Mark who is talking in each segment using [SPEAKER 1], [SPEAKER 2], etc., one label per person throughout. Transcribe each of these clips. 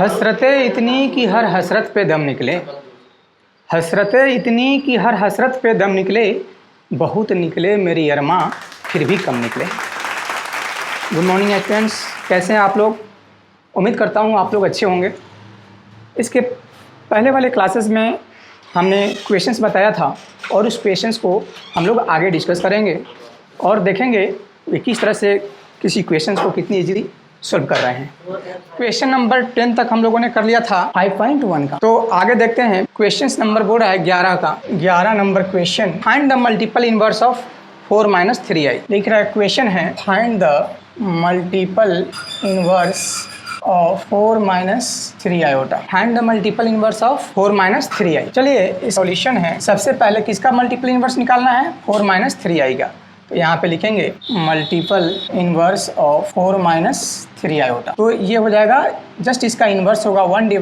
[SPEAKER 1] हसरतें इतनी कि हर हसरत पे दम निकले, हसरतें इतनी कि हर हसरत पे दम निकले, बहुत निकले मेरी अरमा फिर भी कम निकले। गुड मॉर्निंग स्टूडेंट्स, कैसे हैं आप लोग? उम्मीद करता हूँ आप लोग अच्छे होंगे। इसके पहले वाले क्लासेस में हमने क्वेश्चंस बताया था और उस क्वेश्चंस को हम लोग आगे डिस्कस करेंगे और देखेंगे कि किस तरह से किसी क्वेश्चंस को कितनी इजीली सॉल्व कर रहे हैं। क्वेश्चन नंबर 10 तक हम लोगों ने कर लिया था 5.1 का। तो आगे देखते हैं, क्वेश्चन नंबर बोल रहा है 11 का। 11 number question, find the multiple inverse of 4 - 3i। लिख रहा है, क्वेश्चन है find the multiple inverse of 4 - 3 iota। Find the multiple inverse of 4 - 3i। चलिए, इस सॉल्यूशन है। सबसे पहले किसका मल्टीपल इनवर्स निकालना है? 4 - 3i का। तो यहाँ पे लिखेंगे मल्टीपल इनवर्स ऑफ 4 - 3 iota। तो ये हो जाएगा, जस्ट इसका इनवर्स होगा 1 /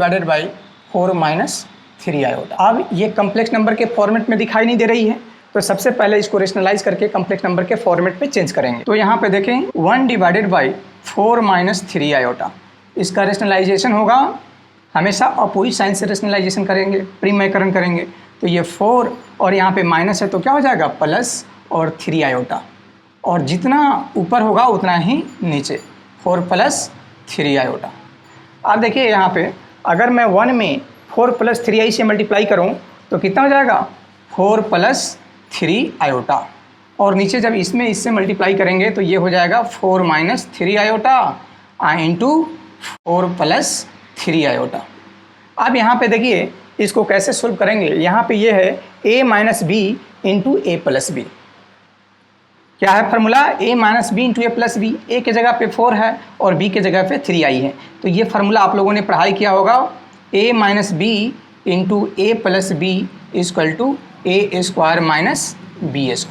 [SPEAKER 1] 4 - 3 iota। अब ये कम्प्लेक्स नंबर के फॉर्मेट में दिखाई नहीं दे रही है, तो सबसे पहले इसको रेशनलाइज करके कम्प्लेक्स नंबर के फॉर्मेट पे चेंज करेंगे। तो यहाँ पे देखें 1 / 4 - 3 iota, इसका रेशनलाइजेशन होगा, हमेशा अपोजिट साइन से रेशनलाइजेशन करेंगे, परिमेयकरण करेंगे। तो ये 4 और यहाँ पे माइनस है तो क्या हो जाएगा? प्लस और 3 iota, और जितना ऊपर होगा उतना ही नीचे, 4 + 3 iota। अब देखिए यहाँ पे अगर मैं 1 में 4 + 3i से मल्टीप्लाई करूँ तो कितना हो जाएगा? 4 + 3 iota, और नीचे जब इसमें इससे मल्टीप्लाई करेंगे तो ये हो जाएगा 4 - 3 iota इंटू 4 + 3 iota। अब यहाँ पे देखिए इसको कैसे सोल्व करेंगे। यहाँ पे ये है a - b into a + b। क्या है formula? a - b into a + b। a के जगह पे 4 है और b के जगह पे 3i है। तो ये फार्मूला आप लोगों ने पढ़ाई किया होगा, a - b into a + b equal to a² - b²।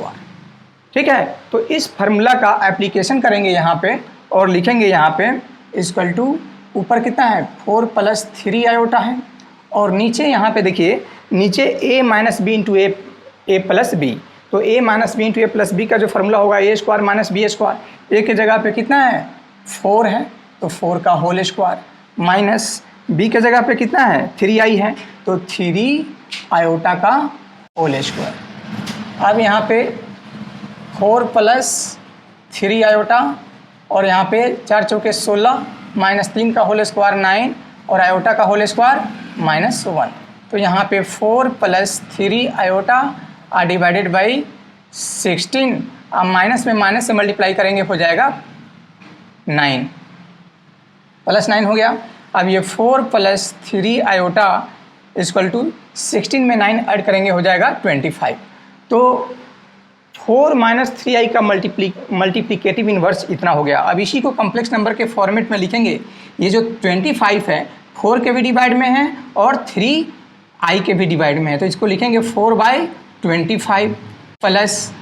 [SPEAKER 1] ठीक है, तो इस फार्मूला का एप्लीकेशन करेंगे यहाँ पे और लिखेंगे यहाँ पे इक्वल टू, ऊपर कितना है? 4 + 3 iota है, और नीचे यहाँ पे देखिए नीचे a - b into a + b। तो a - b into a + b का जो फार्मूला होगा a² - b²। a के जगह पे कितना है? 4 है, तो 4 का होल स्क्वायर, माइनस b के जगह पे कितना है? 3i है, तो 3 iota का होल स्क्वायर। अब यहाँ पे 4 + 3 iota और यहाँ पे 4 चौके 16 माइनस 3 का होल स्क्वायर 9 और आयोटा का होल स्क्वायर -1। तो यहाँ पे 4 + 3 iota डिवाइडेड बाई 16। अब माइनस में माइनस से मल्टीप्लाई करेंगे हो जाएगा 9, +9 हो गया। अब ये 4 + 3 iota इक्वल टू 16 में 9 ऐड करेंगे हो जाएगा 25। तो 4 - 3i का मल्टीप्लिकेटिव इन्वर्स इतना हो गया। अब इसी को कम्प्लेक्स नंबर के फॉर्मेट में लिखेंगे। ये जो 25 है 4 के भी डिवाइड में है और 3i के भी डिवाइड में है, तो इसको लिखेंगे 4/25 +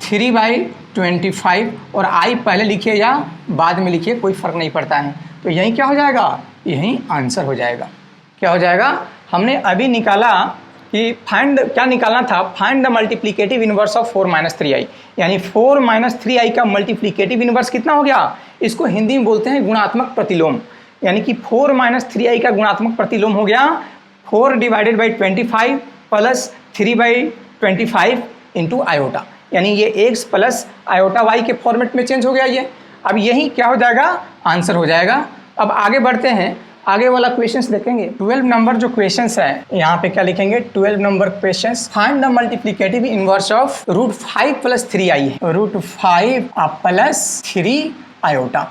[SPEAKER 1] 3/25, और i पहले लिखिए या बाद में लिखिए, कोई फ़र्क नहीं पड़ता है। तो यही क्या हो जाएगा? यही आंसर हो जाएगा। क्या हो जाएगा? हमने अभी निकाला कि क्या निकालना था? Find the multiplicative inverse of 4 - 3i, यानी 4 - 3i का मल्टीप्लिकेटिव इनवर्स कितना हो गया? इसको हिंदी में बोलते हैं गुणात्मक प्रतिलोम, यानी कि 4 - 3i का गुणात्मक प्रतिलोम हो गया 4 / 25 + 3/25 इंटू iota, यानी ये x + iota y के फॉर्मेट में चेंज हो गया ये। अब यही क्या हो जाएगा? आंसर हो जाएगा। अब आगे बढ़ते हैं, आगे वाला क्वेश्चंस देखेंगे। 12 नंबर जो क्वेश्चंस है यहाँ पे क्या लिखेंगे? 12 number questions, find the multiplicative inverse of √5 + 3i है, √5 + 3 iota,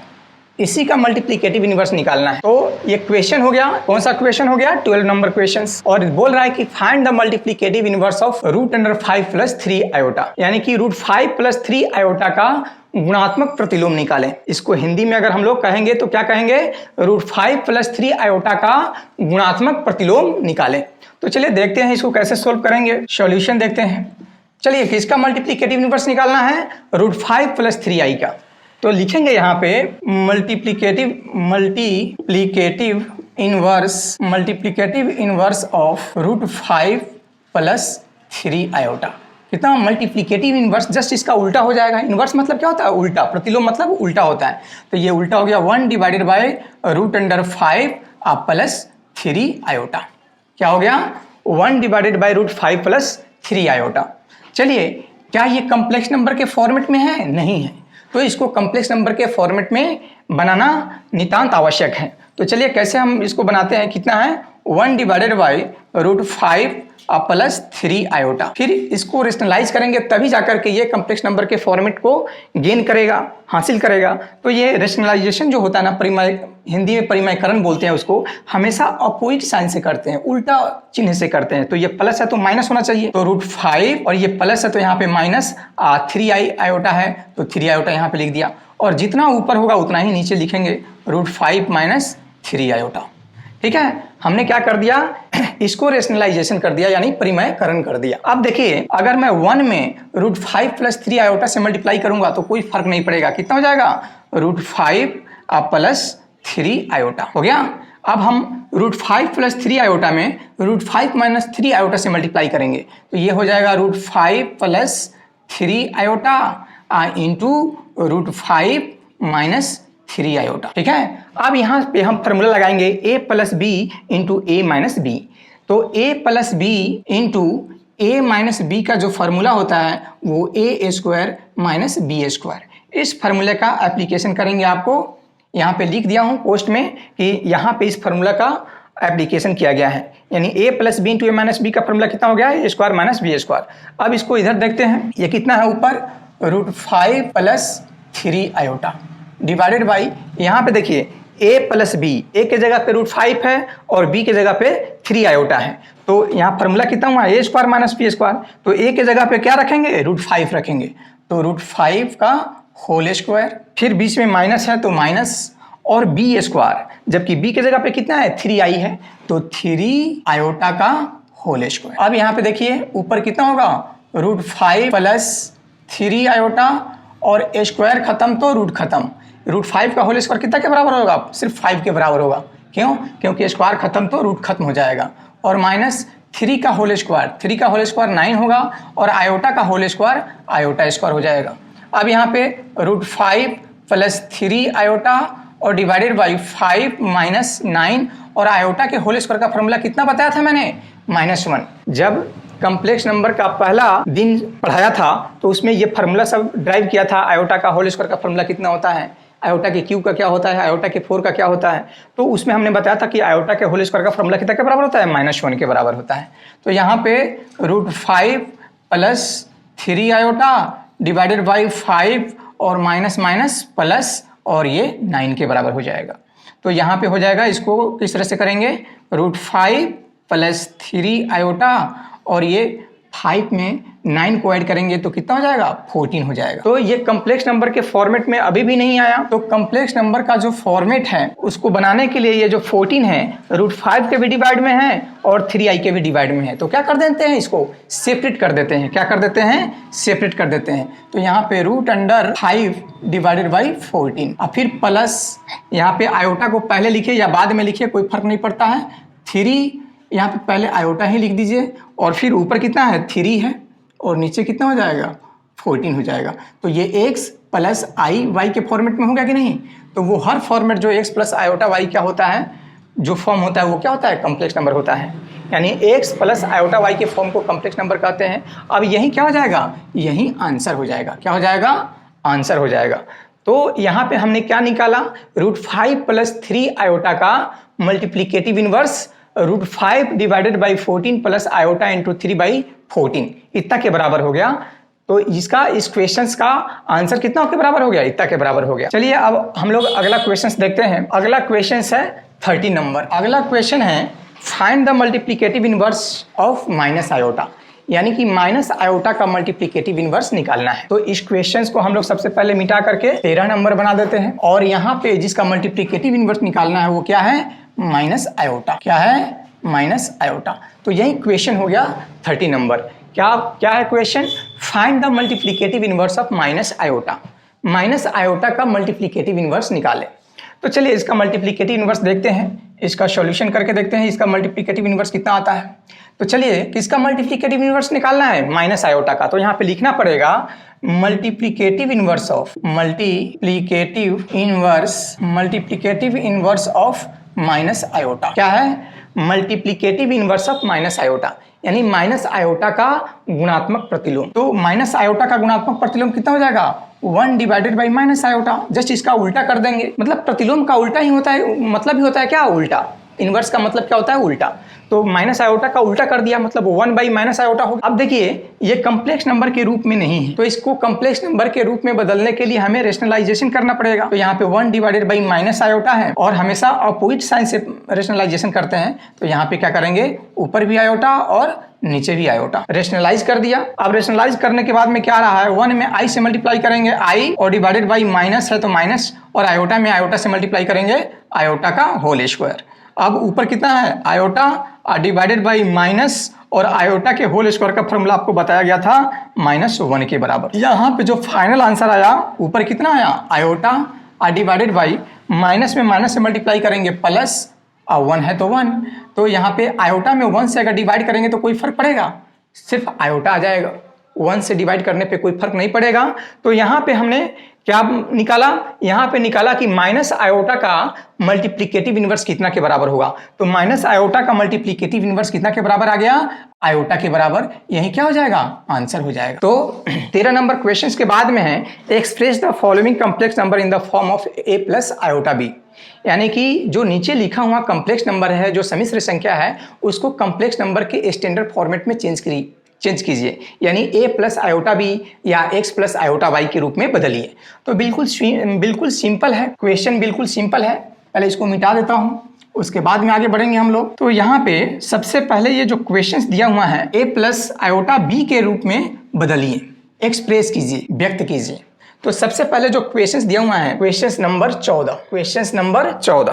[SPEAKER 1] इसी का मल्टीप्लिकेटिव इनवर्स निकालना है। तो ये क्वेश्चन हो गया, कौन सा क्वेश्चन हो गया? 12 नंबर क्वेश्चंस, और बोल रहा है कि find the multiplicative inverse of √5 + 3 iota, यानी कि √5 + 3 iota का गुणात्मक प्रतिलोम निकालें। इसको हिंदी में अगर हम लोग कहेंगे तो क्या कहेंगे? √5 + 3 iota का गुणात्मक प्रतिलोम निकालें। तो चलिए देखते हैं इसको कैसे सोल्व करेंगे, सॉल्यूशन देखते हैं। चलिए, किसका मल्टीप्लिकेटिव इनवर्स निकालना है? √5 + 3i का। तो लिखेंगे यहाँ पे मल्टीप्लिकेटिव इनवर्स ऑफ √5 + 3 iota। कितना? मल्टीप्लिकेटिव इनवर्स, जस्ट इसका उल्टा हो जाएगा। इनवर्स मतलब क्या होता है? उल्टा। प्रतिलोम मतलब उल्टा होता है। तो ये उल्टा हो गया 1 / √5 प्लस 3 आयोटा। क्या हो गया? 1 डिवाइडेड बाई √5 प्लस 3 आयोटा। चलिए, क्या ये कम्प्लेक्स नंबर के फॉर्मेट में है? नहीं है। तो इसको कम्प्लेक्स नंबर के फॉर्मेट में बनाना नितांत आवश्यक है। तो चलिए कैसे हम इसको बनाते हैं। कितना है? 1 डिवाइडेड बाई √5 प्लस 3 आयोटा। फिर इसको रेशनलाइज करेंगे तभी जाकर के ये कम्प्लेक्स नंबर के फॉर्मेट को गेन करेगा, हासिल करेगा। तो ये रेशनलाइजेशन जो होता है ना, परिमय, हिंदी में परिमयकरण बोलते हैं उसको, हमेशा अपोजिट साइन से करते हैं, उल्टा चिन्ह से करते हैं। तो ये प्लस है तो माइनस होना चाहिए, तो √5, और ये प्लस है तो यहाँ पे माइनस 3 आयोटा है तो 3 आयोटा यहाँ पे लिख दिया। और जितना ऊपर होगा उतना ही नीचे लिखेंगे, √5 माइनस 3 आयोटा। ठीक है, हमने क्या कर दिया? इसको रेशनलाइजेशन कर दिया, यानी परिमयकरण कर दिया। अब देखिए, अगर मैं 1 में √5 प्लस 3 आयोटा से मल्टीप्लाई करूंगा तो कोई फर्क नहीं पड़ेगा। कितना हो जाएगा? √5 प्लस 3 आयोटा हो गया। अब हम √5 प्लस 3 आयोटा में √5 माइनस 3 आयोटा से मल्टीप्लाई करेंगे तो ये हो जाएगा √5 plus 3 iota into √5 minus 3 iota. ठीक है, अब यहाँ पे हम फॉर्मूला लगाएंगे a plus b into a minus b. तो a plus b into a minus b का जो फॉर्मूला होता है वो a² माइनस b²। इस फॉर्मूले का एप्लीकेशन करेंगे। आपको यहाँ पे लिख दिया हूँ पोस्ट में कि यहाँ पे इस फॉर्मूला का एप्लीकेशन किया गया है, यानी a plus b into a minus b का फॉर्मूला कितना हो गया है? a² minus b²। अब इसको इधर देखते हैं, ये कितना है ऊपर? √5 प्लस 3 आयोटा डिवाइडेड बाई, यहाँ पे देखिए a प्लस बी, ए के जगह पे √5 है और b के जगह पे 3 आयोटा है। तो यहाँ फॉर्मूला कितना हुआ? a² minus b²। तो a के जगह पे क्या रखेंगे? √5 रखेंगे, तो √5 का होल स्क्वायर, फिर बीच में माइनस है तो माइनस, और b², जबकि b के जगह पे कितना है? 3i है, तो 3 आयोटा का होल स्क्वायर। अब यहाँ पे देखिए ऊपर कितना होगा? √5 प्लस 3 आयोटा, और स्क्वायर खत्म तो रूट खत्म। √5 का होल स्क्वायर कितना के बराबर होगा? सिर्फ 5 के बराबर होगा। क्यों? क्योंकि स्क्वायर खत्म तो रूट खत्म हो जाएगा। और माइनस 3 का होल स्क्वायर, 3 का होल स्क्वायर 9 होगा, और आयोटा का होल स्क्वायर आयोटा स्क्वायर हो जाएगा। अब यहाँ पे √5 प्लस 3 आयोटा और डिवाइडेड बाई 5 माइनस 9, और आयोटा के होल स्क्वायर का फॉर्मूला कितना बताया था मैंने? -1। जब कम्प्लेक्स नंबर का पहला दिन पढ़ाया था तो उसमें ये फार्मूला सब ड्राइव किया था। आयोटा का होल स्क्वायर का फॉर्मूला कितना होता है, आयोटा के क्यूब का क्या होता है, आयोटा के 4 का क्या होता है। तो उसमें हमने बताया था कि आयोटा के होल स्क्वायर का फॉर्मूला कितना के बराबर होता है? -1 के बराबर होता है। तो यहाँ पे √5 प्लस 3 आयोटा डिवाइडेड बाई 5 और माइनस माइनस प्लस, और ये 9 के बराबर हो जाएगा। तो यहाँ पे हो जाएगा, इसको किस तरह से करेंगे? √5 प्लस 3 आयोटा और ये 5 में 9 को ऐड करेंगे तो कितना हो जाएगा? 14 हो जाएगा। तो ये कम्प्लेक्स नंबर के फॉर्मेट में अभी भी नहीं आया। तो कम्प्लेक्स नंबर का जो फॉर्मेट है उसको बनाने के लिए ये जो 14 है √5 के भी डिवाइड में है और 3i के भी डिवाइड में है। तो क्या कर देते हैं? इसको सेपरेट कर देते हैं। क्या कर देते हैं? सेपरेट कर देते हैं। तो यहाँ पे √5 डिवाइडेड बाई 14, और फिर प्लस, यहाँ पे आयोटा को पहले लिखिए या बाद में लिखिए, कोई फर्क नहीं पड़ता है। 3 यहाँ पे पहले आयोटा ही लिख दीजिए, और फिर ऊपर कितना है? 3 है, और नीचे कितना हो जाएगा? 14 हो जाएगा। तो ये x प्लस आई वाई के फॉर्मेट में हो गया कि नहीं? तो वो हर फॉर्मेट जो x प्लस आयोटा वाई क्या होता है, जो फॉर्म होता है वो क्या होता है? कम्प्लेक्स नंबर होता है। यानी x प्लस आयोटा वाई के फॉर्म को कम्प्लेक्स नंबर कहते हैं। अब यही क्या हो जाएगा? यही आंसर हो जाएगा। क्या हो जाएगा? आंसर हो जाएगा। तो यहाँ पे हमने क्या निकाला? √5 प्लस 3 आयोटा का multiplicative inverse √5 divided by 14 plus iota into 3/14 इतना के बराबर हो गया। तो इसका, इस क्वेश्चंस का आंसर कितना के बराबर हो गया? इतना के बराबर हो गया। चलिए अब हम लोग अगला क्वेश्चंस देखते हैं। अगला क्वेश्चंस है 30 नंबर। अगला क्वेश्चन है find the multiplicative inverse of minus iota, यानी कि माइनस आयोटा का मल्टीप्लीकेटिव इनवर्स निकालना है। तो इस क्वेश्चंस को हम लोग सबसे पहले मिटा करके 13 नंबर बना देते हैं, और यहाँ पे जिसका मल्टीप्लीकेटिव इनवर्स निकालना है वो क्या है? Minus iota. क्या है? Minus iota. तो यही क्वेश्चन हो गया 30 नंबर। क्या है question? Find the multiplicative inverse of minus iota. Minus iota का मल्टीप्लीकेटिव इनवर्स निकाले। तो चलिए इसका मल्टीप्लीकेटिव इनवर्स देखते हैं, इसका सॉल्यूशन करके देखते हैं इसका मल्टीप्लीकेटिव इनवर्स कितना आता है। तो चलिए किसका मल्टीप्लीकेटिव इनवर्स निकालना है? माइनस आयोटा का। तो यहाँ पे लिखना पड़ेगा multiplicative inverse of minus iota. क्या है? Multiplicative inverse of minus iota, यानी माइनस आयोटा का गुणात्मक प्रतिलोम। तो माइनस आयोटा का गुणात्मक प्रतिलोम कितना हो जाएगा? 1 divided by minus iota. Just इसका उल्टा कर देंगे, मतलब प्रतिलोम का उल्टा ही होता है, मतलब ही होता है क्या? उल्टा। इनवर्स का मतलब क्या होता है? उल्टा। तो माइनस आयोटा का उल्टा कर दिया, मतलब 1 बाई माइनस आयोटा होगा। अब देखिए ये कम्प्लेक्स नंबर के रूप में नहीं है, तो इसको कम्प्लेक्स नंबर के रूप में बदलने के लिए हमें रेशनलाइजेशन करना पड़ेगा। तो यहाँ पे 1 डिवाइडेड बाई माइनस आयोटा है और हमेशा अपोजिट साइन से रेशनलाइजेशन करते हैं। तो यहाँ पे क्या करेंगे? ऊपर भी आयोटा और नीचे भी आयोटा। रेशनलाइज कर दिया। अब रेशनलाइज करने के बाद में क्या रहा है? 1 में आई से मल्टीप्लाई करेंगे आई, और डिवाइडेड बाई माइनस है तो माइनस, और आयोटा में आयोटा से मल्टीप्लाई करेंगे आयोटा का होल स्क्वायर। अब ऊपर कितना है? आयोटा डिवाइडेड बाई माइनस, और आयोटा के होल स्क्वायर का फॉर्मूला आपको बताया गया था -1 के बराबर। यहाँ पे जो फाइनल आंसर आया, ऊपर कितना आया? आयोटा डिवाइडेड बाई माइनस में माइनस से मल्टीप्लाई करेंगे प्लस, 1 है तो 1। तो यहाँ पे आयोटा में 1 से अगर डिवाइड करेंगे तो कोई फर्क पड़ेगा? सिर्फ आयोटा आ जाएगा, 1 से डिवाइड करने पे कोई फर्क नहीं पड़ेगा। तो यहाँ पे हमने क्या निकाला? यहाँ पे निकाला कि माइनस आयोटा का मल्टीप्लिकेटिव इनवर्स कितना के बराबर होगा। तो माइनस आयोटा का मल्टीप्लिकेटिव इनवर्स कितना के बराबर आ गया? आयोटा के बराबर। यही क्या हो जाएगा? आंसर हो जाएगा। तो 13 नंबर क्वेश्चन के बाद में है, express the following complex number in the form of a plus iota b। यानी कि जो नीचे लिखा हुआ कम्प्लेक्स नंबर है, जो सम्मिश्र संख्या है, उसको कम्प्लेक्स नंबर के स्टैंडर्ड फॉर्मेट में चेंज कीजिए, यानी a प्लस आयोटा बी या x प्लस आयोटा वाई के रूप में बदलिए। तो बिल्कुल सिंपल है क्वेश्चन, बिल्कुल सिंपल है। पहले इसको मिटा देता हूं, उसके बाद में आगे बढ़ेंगे हम लोग। तो यहाँ पे सबसे पहले ये जो क्वेश्चन दिया हुआ है, a प्लस आयोटा बी के रूप में बदलिए, एक्सप्रेस कीजिए, व्यक्त कीजिए। तो सबसे पहले जो क्वेश्चन दिया हुआ है, क्वेश्चन नंबर 14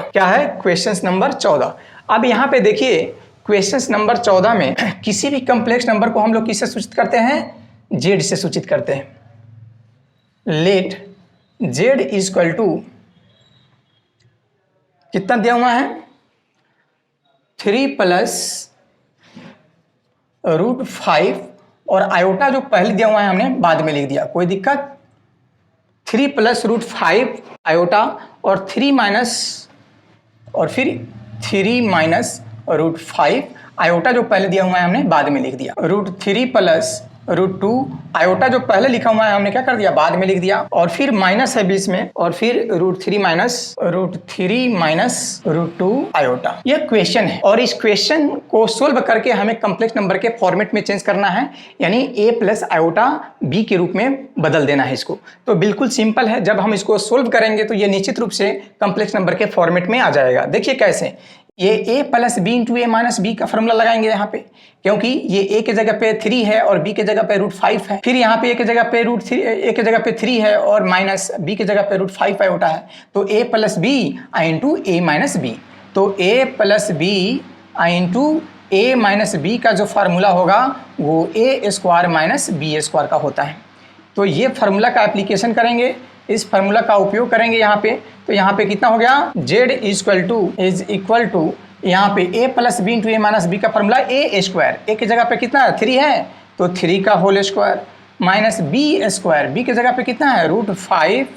[SPEAKER 1] क्या है? Question number 14। अब यहाँ पे देखिए क्वेश्चन नंबर 14 में किसी भी कम्प्लेक्स नंबर को हम लोग किससे सूचित करते हैं? जेड से सूचित करते हैं। Let z is equal to कितना दिया हुआ है? 3 प्लस √5, और आयोटा जो पहले दिया हुआ है हमने बाद में लिख दिया, कोई दिक्कत? 3 प्लस √5 आयोटा, और 3 माइनस, और फिर 3 माइनस √5 आयोटा जो पहले दिया हुआ है हमने बाद में लिख दिया। √3 प्लस √2 आयोटा जो पहले लिखा हुआ है हमने क्या कर दिया? बाद में लिख दिया, और फिर माइनस है बीच में, और फिर √3 माइनस √2 आयोटा। ये क्वेश्चन है, और इस क्वेश्चन को सोल्व करके हमें कम्प्लेक्स नंबर के फॉर्मेट में चेंज करना है, यानी a प्लस आयोटा b के रूप में बदल देना है इसको। तो बिल्कुल सिंपल है, जब हम इसको सोल्व करेंगे तो ये निश्चित रूप से कम्प्लेक्स नंबर के फॉर्मेट में आ जाएगा। देखिए कैसे, ये a plus b into a minus b का फॉर्मूला लगाएंगे यहाँ पे, क्योंकि ये a के जगह पे 3 है और b के जगह पे √5 है। फिर यहाँ पे a के जगह पे 3 है और माइनस b के जगह पे √5 आयोटा है। तो a plus b into a minus b, तो a plus b into a minus b का जो फार्मूला होगा वो a square minus b square का होता है। तो ये फार्मूला का एप्लीकेशन करेंगे, इस फार्मूला का उपयोग करेंगे यहाँ पे। तो यहाँ पे कितना हो गया? z इज इक्वल टू यहाँ पे a plus b into a minus b का फार्मूला a स्क्वायर, a की जगह पे कितना है? 3 है, तो 3 का whole square, minus b square, b की जगह पे कितना है? √5,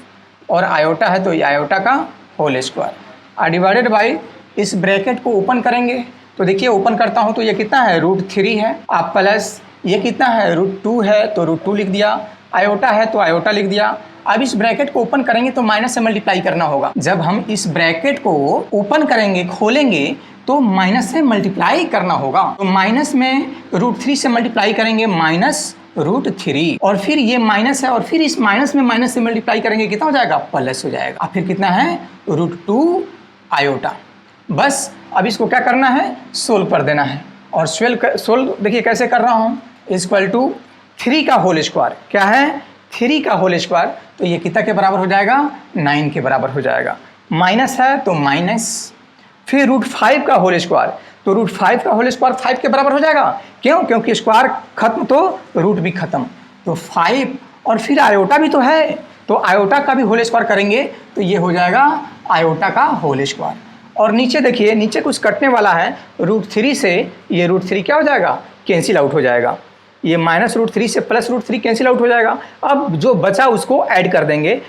[SPEAKER 1] और आयोटा है तो आयोटा का होल स्क्वायर, डिवाइडेड बाई, इस ब्रैकेट को ओपन करेंगे। तो देखिए ओपन करता हूँ तो ये कितना है? √3 है, आप प्लस ये कितना है? √2 है तो √2 लिख दिया, आयोटा है तो आयोटा लिख दिया। अब इस ब्रैकेट को ओपन करेंगे तो माइनस से मल्टीप्लाई करना होगा। जब हम इस ब्रैकेट को ओपन करेंगे, खोलेंगे, तो माइनस से मल्टीप्लाई करना होगा। तो माइनस में √3 से मल्टीप्लाई करेंगे, माइनस √3, और फिर ये माइनस है, और फिर इस माइनस में माइनस से मल्टीप्लाई करेंगे, कितना हो जाएगा? प्लस हो जाएगा। अब फिर कितना है? √2 आयोटा। बस अब इसको क्या करना है? सोल्व कर देना है। और सोल्व देखिए कैसे कर रहा हूँ, इक्वल टू 3 का होल स्क्वायर, क्या है? 3 का होल स्क्वायर, तो ये कितना के बराबर हो जाएगा? 9 के बराबर हो जाएगा। माइनस है तो माइनस, फिर √5 का होल स्क्वायर, तो √5 का होल स्क्वायर 5 के बराबर हो जाएगा। क्यों? क्योंकि स्क्वायर खत्म तो रूट भी खत्म, तो 5, और फिर आयोटा भी तो है, तो आयोटा का भी होल स्क्वायर करेंगे तो ये हो जाएगा आयोटा का होल स्क्वायर। और नीचे देखिए, नीचे कुछ कटने वाला है, √3 से ये √3 क्या हो जाएगा? कैंसिल आउट हो जाएगा। ये माइनस √3 से प्लस √3 कैंसिल आउट हो जाएगा। अब जो बचा उसको ऐड कर देंगे,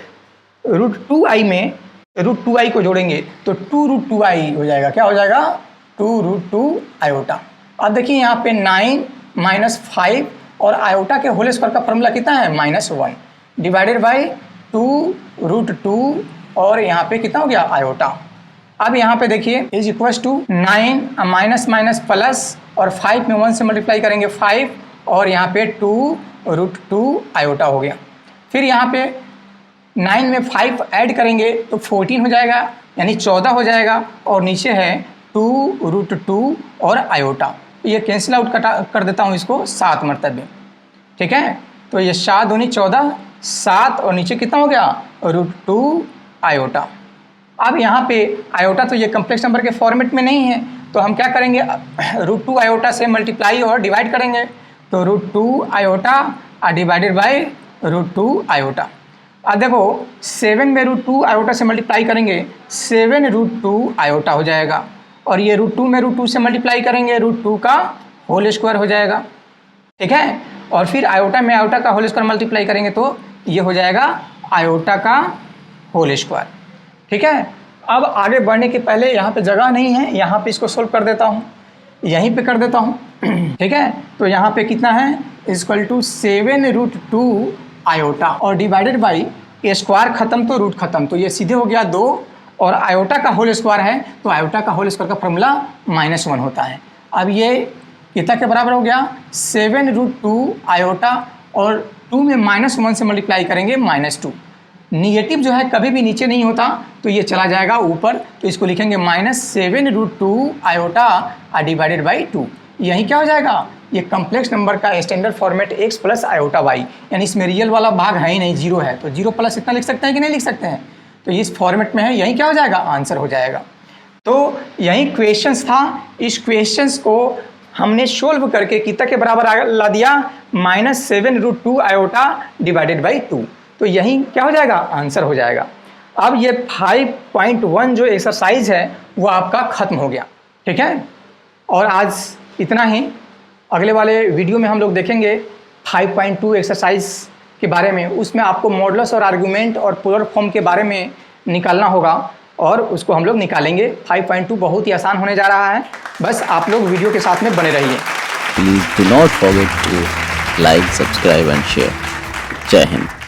[SPEAKER 1] √2i में √2i को जोड़ेंगे तो 2√2i हो जाएगा। क्या हो जाएगा? 2√2 आयोटा। अब देखिए यहाँ पे 9 -5 और आयोटा के होल स्क्वायर का फॉर्मूला कितना है? -1 डिवाइडेड बाई 2√2 और यहाँ पे कितना हो गया? आयोटा। अब यहाँ पे देखिए is equal to 9 minus plus और 5 में 1 से मल्टीप्लाई करेंगे 5 और यहाँ पे 2√2 आयोटा हो गया। फिर यहाँ पे 9 में 5 ऐड करेंगे तो 14 हो जाएगा, यानी 14 हो जाएगा और नीचे है 2√2 और आयोटा। ये कैंसिल आउट कर देता हूँ इसको 7 मरतबे। ठीक है, तो ये 7 दूनी 14, 7 और नीचे कितना हो गया? √2 आयोटा। अब यहाँ पे आयोटा तो ये कम्प्लेक्स नंबर के फॉर्मेट में नहीं है, तो हम क्या करेंगे? √2 आयोटा से मल्टीप्लाई और डिवाइड करेंगे, तो √2 आयोटा डिवाइडेड बाई √2 आयोटा। अब देखो 7 में √2 आयोटा से मल्टीप्लाई करेंगे 7√2 आयोटा हो जाएगा और ये √2 में √2 से मल्टीप्लाई करेंगे √2 का होल स्क्वायर हो जाएगा। ठीक है, और फिर आयोटा में आयोटा का होल स्क्वायर मल्टीप्लाई करेंगे तो ये हो जाएगा आयोटा का होल स्क्वायर। ठीक है, अब आगे बढ़ने के पहले यहाँ पे जगह नहीं है, यहाँ पे इसको सोल्व कर देता हूँ, यहीं पे कर देता हूँ। ठीक है, तो यहाँ पे कितना है? इक्वल टू 7√2 आयोटा और डिवाइडेड बाई स्क्वायर खत्म तो रूट खत्म, तो ये सीधे हो गया 2 और आयोटा का होल स्क्वायर है तो आयोटा का होल स्क्वायर का फॉर्मूला -1 होता है। अब ये कितना के बराबर हो गया? 7√2 आयोटा और 2 में -1 से मल्टीप्लाई करेंगे -2। निगेटिव जो है कभी भी नीचे नहीं होता तो ये चला जाएगा ऊपर, तो इसको लिखेंगे -7√2 आयोटा डिवाइडेड बाई 2। यही क्या हो जाएगा? ये कम्प्लेक्स नंबर का standard format x plus iota y, यानी इसमें रियल वाला भाग है ही नहीं, 0 है, तो 0 प्लस इतना लिख सकते हैं कि नहीं लिख सकते हैं? तो इस फॉर्मेट में है, यही क्या हो जाएगा? आंसर हो जाएगा। तो यही क्वेश्चंस था। इस क्वेश्चंस को हमने सोल्व करके कितना के बराबर ला दिया? -7√2 आयोटा डिवाइडेड बाई 2, तो यही क्या हो जाएगा? आंसर हो जाएगा। अब ये 5.1 जो एक्सरसाइज है वो आपका ख़त्म हो गया। ठीक है, और आज इतना ही। अगले वाले वीडियो में हम लोग देखेंगे 5.2 एक्सरसाइज के बारे में, उसमें आपको मॉडुलस और आर्गुमेंट और पोलर फॉर्म के बारे में निकालना होगा और उसको हम लोग निकालेंगे। 5.2 बहुत ही आसान होने जा रहा है, बस आप लोग वीडियो के साथ में बने रहिए।
[SPEAKER 2] Please do not forget to like, subscribe and share. जय हिंद।